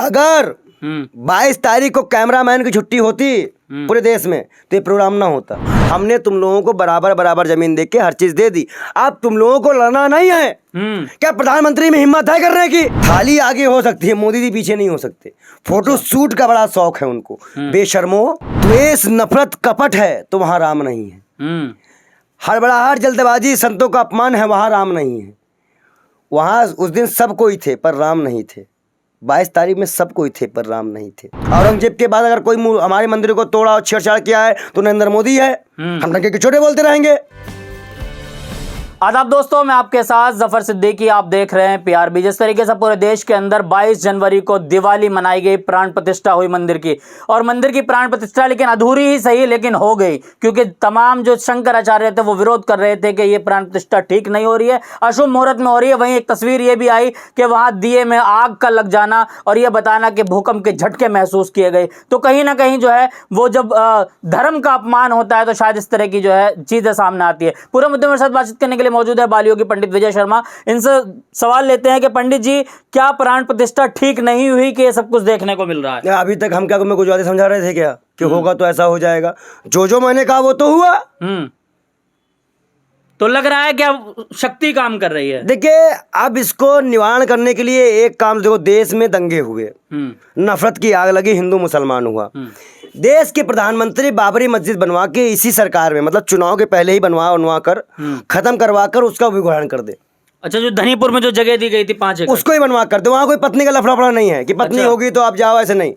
अगर 22 तारीख को कैमरामैन की छुट्टी होती पूरे देश में तो ये प्रोग्राम ना होता। हमने तुम लोगों को बराबर बराबर जमीन दे के हर चीज दे दी। अब तुम लोगों को लड़ना नहीं है। क्या प्रधानमंत्री में हिम्मत है करने की? थाली आगे हो सकती है, मोदी जी पीछे नहीं हो सकते। फोटो शूट का बड़ा शौक है उनको। बेशर्मो, द्वेष नफरत कपट है तो वहां राम नहीं है। हड़बड़ाहट जल्दबाजी संतों का अपमान है, वहां राम नहीं है। वहां उस दिन सब कोई थे पर राम नहीं थे। 22 तारीख में सब कोई थे पर राम नहीं थे। औरंगजेब के बाद अगर कोई हमारे मंदिर को तोड़ा और छेड़छाड़ किया है तो नरेंद्र मोदी है। हम डंके के छोटे बोलते रहेंगे। आदाब दोस्तों, मैं आपके साथ जफर सिद्दीकी, आप देख रहे हैं पीआरबी। जिस तरीके से पूरे देश के अंदर 22 जनवरी को दिवाली मनाई गई, प्राण प्रतिष्ठा हुई मंदिर की, और मंदिर की प्राण प्रतिष्ठा लेकिन अधूरी ही सही लेकिन हो गई, क्योंकि तमाम जो शंकराचार्य थे वो विरोध कर रहे थे कि ये प्राण प्रतिष्ठा ठीक नहीं हो रही है, अशुभ मुहूर्त में हो रही है। वहीं एक तस्वीर ये भी आई कि वहां दिए में आग का लग जाना और ये बताना कि भूकंप के झटके महसूस किए गए। तो कहीं ना कहीं जो है वो जब धर्म का अपमान होता है तो शायद इस तरह की जो है चीजें सामने आती है। पूरे मुद्दे में साथ बातचीत करने के लिए मौजूद है बालियोगी पंडित विजय शर्मा। इनसे सवाल लेते हैं कि पंडित जी, क्या प्राण प्रतिष्ठा ठीक नहीं हुई कि ये सब कुछ देखने को मिल रहा है? अभी तक हम क्या मेरे को ज्यादा समझा रहे थे क्या कि होगा तो ऐसा हो जाएगा? जो मैंने कहा वो तो हुआ। तो लग रहा है क्या शक्ति काम कर रही है? देखिए, अब इसको निवारण करने के लिए एक काम देखो, देश में दंगे हुए, नफरत की आग लगी, हिंदू मुसलमान हुआ। देश के प्रधानमंत्री बाबरी मस्जिद बनवा के इसी सरकार में, मतलब चुनाव के पहले ही बनवा कर खत्म करवा कर उसका विघटन कर दे। अच्छा, जो धनीपुर में जो जगह दी गई थी 5 एकड़, उसको ही बनवा कर दे। वहाँ कोई पत्नी का लफड़ा नहीं है कि पत्नी होगी तो आप जाओ, ऐसे नहीं।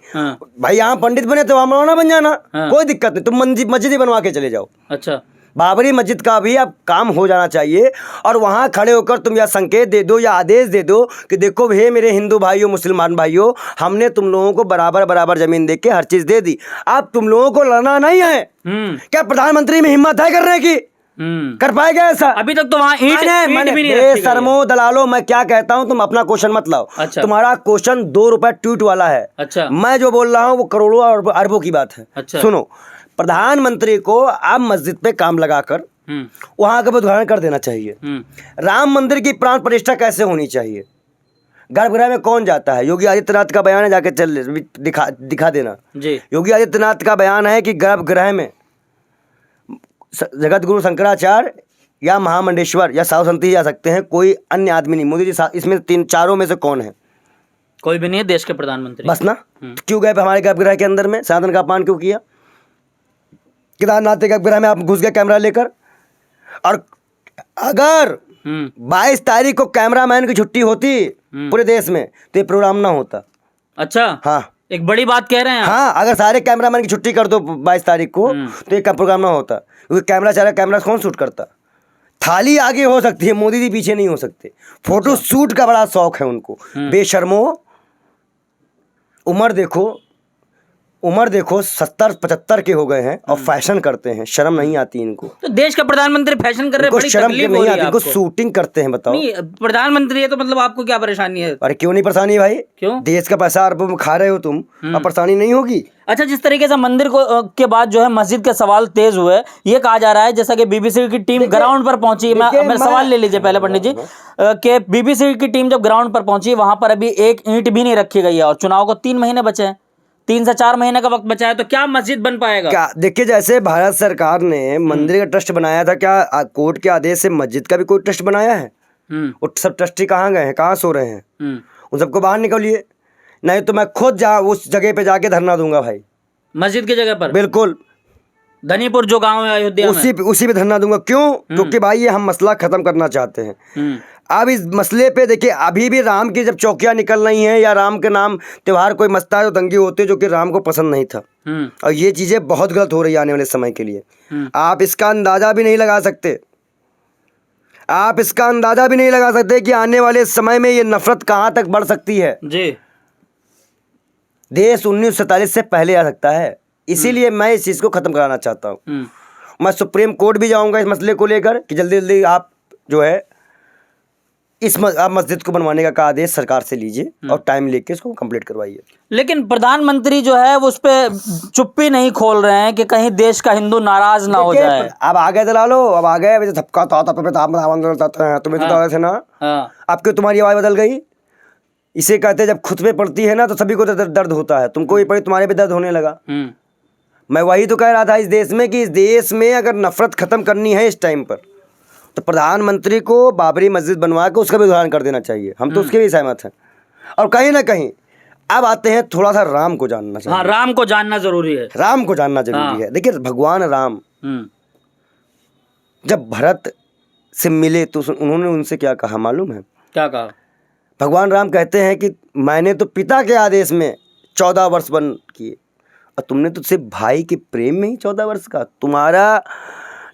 भाई यहाँ पंडित बने तो वहाँ मौलाना बन जाना, कोई दिक्कत नहीं, तुम मस्जिद ही बनवा के चले जाओ। अच्छा, बाबरी मस्जिद का भी अब काम हो जाना चाहिए और वहाँ खड़े होकर तुम या संकेत दे दो या आदेश दे दो कि देखो हे मेरे हिंदू भाइयों मुसलमान भाइयों, हमने तुम लोगों को बराबर बराबर जमीन दे के हर चीज दे दी। अब तुम लोगों को लड़ना नहीं है। क्या प्रधानमंत्री में हिम्मत है करने की? कर पाएगा ऐसा? अभी तक तो वहाँ ईंट भी नहीं रखी गई। शर्मो दलालो, मैं क्या कहता हूँ, तुम अपना क्वेश्चन मत लाओ। अच्छा। तुम्हारा क्वेश्चन 2 रुपए ट्वीट वाला है। अच्छा। मैं जो बोल रहा हूँ वो करोड़ों और अरबों की बात है। अच्छा। सुनो, प्रधानमंत्री को अब मस्जिद पे काम लगाकर वहां का उद्घाटन कर देना चाहिए। राम मंदिर की प्राण प्रतिष्ठा कैसे होनी चाहिए? गर्भगृह में कौन जाता है? योगी आदित्यनाथ का बयान है, जाके चल दिखा देना जी। योगी आदित्यनाथ का बयान है कि गर्भगृह में जगत गुरु शंकराचार्य या महामंडेश्वर या साधु संत ही जा सकते हैं, कोई अन्य आदमी नहीं। मोदी जी इसमें 3-4 में से कौन है? कोई भी नहीं है देश के प्रधानमंत्री। बस ना, क्यों गए हमारे गर्भगृह के अंदर में? सनातन का अपमान क्यों किया? केदारनाथ के गर्भगृह में आप घुस गए कैमरा लेकर। और अगर 22 तारीख को कैमरामैन की छुट्टी होती पूरे देश में तो ये प्रोग्राम ना होता। अच्छा, हाँ, एक बड़ी बात कह रहे हैं। हाँ, अगर सारे कैमरामैन की छुट्टी कर दो 22 तारीख को तो ये प्रोग्राम ना होता, क्योंकि कैमरा कौन शूट करता? थाली आगे हो सकती है, मोदी जी पीछे नहीं हो सकते। फोटो शूट का बड़ा शौक है उनको। बेशर्मो, उम्र देखो 70-75 के हो गए हैं और फैशन करते हैं, शर्म नहीं आती इनको। तो देश का प्रधानमंत्री फैशन कर रहे हैं, बड़ी शर्म तकलीफ नहीं हो रही आती है इनको, आपको? शूटिंग करते हैं। बताओ, नहीं, प्रधानमंत्री है तो मतलब आपको क्या परेशानी है? अरे क्यों नहीं परेशानी है भाई? क्यों? देश का पैसा अरबों में खा रहे हो तुम, अब परेशानी नहीं होगी? अच्छा, जिस तरीके से मंदिर को के बाद जो है मस्जिद के सवाल तेज हुए, ये कहा जा रहा है जैसा कि बीबीसी की टीम ग्राउंड पर पहुंची। मैं सवाल ले लीजिए पहले पंडित जी, कि बीबीसी की टीम जब ग्राउंड पर पहुंची, वहां पर अभी एक ईंट भी नहीं रखी गई है और चुनाव को 3 महीने बचे हैं, 3 से 4 महीने का वक्त बचा है, तो क्या मस्जिद बन पाएगा? क्या देखिए, जैसे भारत सरकार ने मंदिर का ट्रस्ट बनाया था, क्या कोर्ट के आदेश से मस्जिद का भी कोई ट्रस्ट बनाया है? वो सब ट्रस्टी कहाँ गए हैं, कहाँ सो रहे हैं? उन सबको बाहर निकालिए, नहीं तो मैं खुद उस जगह पे जाके धरना दूंगा भाई, मस्जिद की जगह पर। बिल्कुल, धनीपुर जो गांव है अयोध्या में, उसी पे धरना दूंगा। क्यों? क्योंकि भाई ये हम मसला खत्म करना चाहते हैं। अब इस मसले पे देखिए, अभी भी राम की जब चौकियां निकल रही हैं या राम के नाम त्योहार कोई मस्ता है तो दंगे होते जो कि राम को पसंद नहीं था। और ये चीजें बहुत गलत हो रही है आने वाले समय के लिए। आप इसका अंदाजा भी नहीं लगा सकते, कि आने वाले समय में ये नफरत कहाँ तक बढ़ सकती है जी। देश 1947 से पहले आ सकता है। इसीलिए मैं इस चीज को खत्म कराना चाहता हूँ। मैं सुप्रीम कोर्ट भी जाऊंगा इस मसले को लेकर कि जल्दी जल्दी आप जो है आप मस्जिद को बनवाने का आदेश सरकार से लीजिए और टाइम लेके इसको कंप्लीट करवाइए। लेकिन प्रधानमंत्री जो है वो उस पे चुप्पी नहीं खोल रहे हैं कि कहीं देश का हिंदू नाराज ना हो जाए। अब आ गए दलालो, अब आ गए, अभी थपका तुम्हें तो दौड़े थे ना। अब क्यों तुम्हारी आवाज बदल गई? इसे कहते हैं जब खुद पे पड़ती है ना तो सभी को दर्द होता है। तुमको भी पड़ी, तुम्हारे पे दर्द होने लगा। मैं वही तो कह रहा था इस देश में कि इस देश में अगर नफरत खत्म करनी है इस टाइम पर तो प्रधानमंत्री को बाबरी मस्जिद बनवा के उसका भी उदाहरण कर देना चाहिए। हम तो उसके भी सहमत हैं। और कहीं ना कहीं अब आते हैं थोड़ा सा राम को जानना चाहिए। हाँ, राम को जानना जरूरी है। राम को जानना जरूरी है। देखिए भगवान राम जब भरत से मिले तो उन्होंने उनसे क्या कहा मालूम है? क्या कहा? भगवान राम कहते हैं कि मैंने तो पिता के आदेश में 14 वर्ष वन किए और तुमने तो सिर्फ भाई के प्रेम में ही 14 वर्ष का। तुम्हारा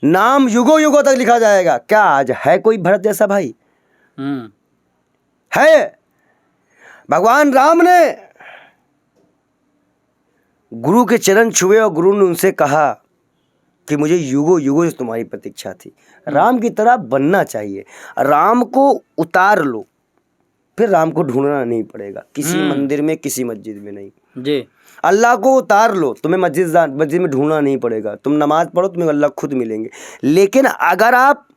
नाम युगों युगों तक लिखा जाएगा। क्या आज है कोई भरत जैसा भाई? है? भगवान राम ने गुरु के चरण छुए और गुरु ने उनसे कहा कि मुझे युगों युगों से तुम्हारी प्रतीक्षा थी। राम की तरह बनना चाहिए। राम को उतार लो, फिर राम को ढूंढना नहीं पड़ेगा किसी मंदिर में, किसी मस्जिद में नहीं जी। अल्लाह को उतार लो, तुम्हें मस्जिद में ढूंढना नहीं पड़ेगा। तुम नमाज पढ़ो, तुम्हें अल्लाह खुद मिलेंगे। लेकिन अगर आप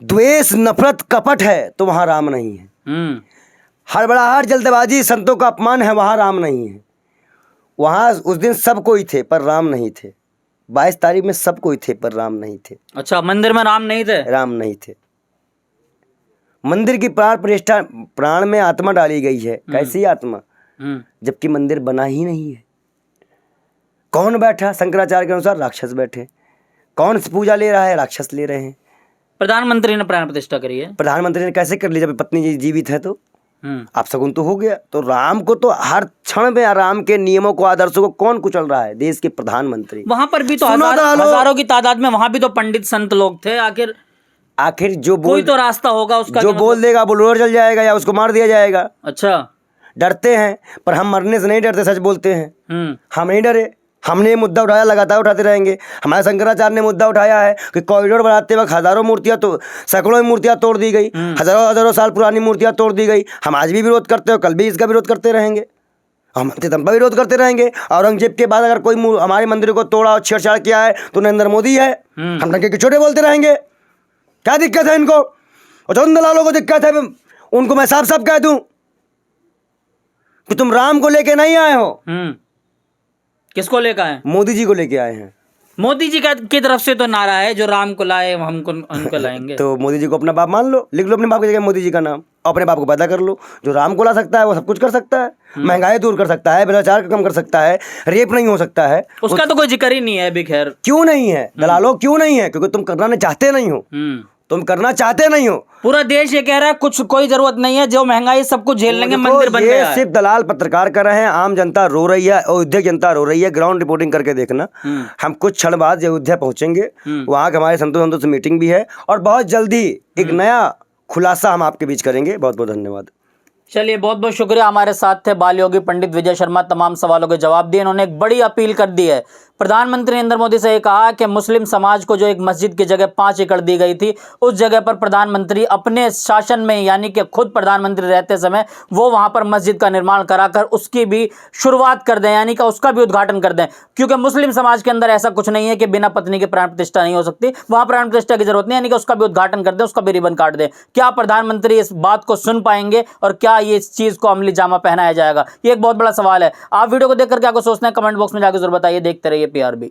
द्वेष, नफरत, कपट है तो वहां राम नहीं है। हड़बड़ाहट, जल्दबाजी, संतों का अपमान है, वहां राम नहीं है। वहां उस दिन सब कोई थे पर राम नहीं थे। 22 तारीख में सब कोई थे पर राम नहीं थे। अच्छा, मंदिर में राम नहीं थे? राम नहीं थे। मंदिर की प्राण प्रतिष्ठा, प्राण में आत्मा डाली गई है। कैसी आत्मा? जबकि मंदिर बना ही नहीं है। कौन बैठा? शंकराचार्य के अनुसार राक्षस बैठे। कौन पूजा ले रहा है? राक्षस ले रहे हैं। प्रधानमंत्री ने प्राण प्रतिष्ठा करी है। प्रधानमंत्री ने कैसे कर ली जब पत्नी जीवित है? तो आप सगुन तो हो गया। तो राम को तो हर क्षण में राम के नियमों को, आदर्शों को कौन कुचल रहा है? देश के प्रधानमंत्री। वहां पर भी तो हजारों की तादाद में वहां भी तो पंडित संत लोग थे। आखिर जो कोई तो रास्ता होगा उसका। जो बोल देगा बुलडोजर जल जाएगा या उसको मार दिया जाएगा। अच्छा, डरते हैं, पर हम मरने से नहीं डरते, सच बोलते हैं। हम नहीं डरे। हमने ये मुद्दा उठाया, लगातार उठाते रहेंगे। हमारे शंकराचार्य ने मुद्दा उठाया है कि कॉरिडोर बनाते वक्त हजारों मूर्तियां, तो सैकड़ों मूर्तियां तोड़ दी गई, हजारों साल पुरानी मूर्तियां तोड़ दी गई। हम आज भी विरोध करते हो, कल भी इसका विरोध करते रहेंगे, हम अंतिम पर विरोध करते रहेंगे। औरंगजेब के बाद अगर कोई हमारे मंदिर को तोड़ा और छेड़छाड़ किया है तो नरेंद्र मोदी है। हम डंके के छोटे बोलते रहेंगे। क्या दिक्कत है इनको? और जो उन दलालों को दिक्कत है उनको मैं साफ साफ कह दूं कि तुम राम को लेके नहीं आए हो। किसको लेकर आए? मोदी जी को लेके आए हैं। मोदी जी की तरफ से तो नारा है, जो राम को लाए हमको उनको लाएंगे। तो मोदी जी को अपना बाप मान लो, लिख लो अपने बाप की जगह मोदी जी का नाम, अपने बाप को पैदा कर लो। जो राम को ला सकता है वो सब कुछ कर सकता है। महंगाई दूर कर सकता है, भ्रष्टाचार कम कर सकता है, रेप नहीं हो सकता है। उसका तो कोई जिक्र ही नहीं है। खैर, क्यों नहीं है दलालों? क्यों नहीं है? क्योंकि तुम करना चाहते नहीं हो। तुम करना चाहते नहीं हो। पूरा देश ये कह रहा है कोई जरूरत नहीं है, जो महंगाई सब कुछ झेल लेंगे, मंदिर बन गया है। सिर्फ दलाल पत्रकार कर रहे हैं। आम जनता रो रही है, अयोध्या जनता रो रही है। ग्राउंड रिपोर्टिंग करके देखना। हम कुछ क्षण बाद अयोध्या पहुंचेंगे, वहां के हमारे संतों से मीटिंग भी है और बहुत जल्दी एक नया खुलासा हम आपके बीच करेंगे। बहुत बहुत धन्यवाद। चलिए, बहुत बहुत शुक्रिया। हमारे साथ थे बाल योगी पंडित विजय शर्मा। तमाम सवालों के जवाब दिए। इन्होंने एक बड़ी अपील कर दी है। प्रधानमंत्री नरेंद्र मोदी से ये कहा कि मुस्लिम समाज को जो एक मस्जिद की जगह 5 एकड़ दी गई थी, उस जगह पर प्रधानमंत्री अपने शासन में, यानी कि खुद प्रधानमंत्री रहते समय, वो वहां पर मस्जिद का निर्माण कराकर उसकी भी शुरुआत कर दें, यानी कि उसका भी उद्घाटन कर दें। क्योंकि मुस्लिम समाज के अंदर ऐसा कुछ नहीं है कि बिना पत्नी के प्राण प्रतिष्ठा नहीं हो सकती। वहां प्राण प्रतिष्ठा की जरूरत नहीं, यानी कि उसका भी उद्घाटन कर दें, उसका भी रिबन काट दें। क्या प्रधानमंत्री इस बात को सुन पाएंगे और क्या ये इस चीज को अमली जामा पहनाया जाएगा? ये एक बहुत बड़ा सवाल है। आप वीडियो को देख करके आपको सोचना है, कमेंट बॉक्स में जाकर जरूर बताइए। देखते रहिए PRB।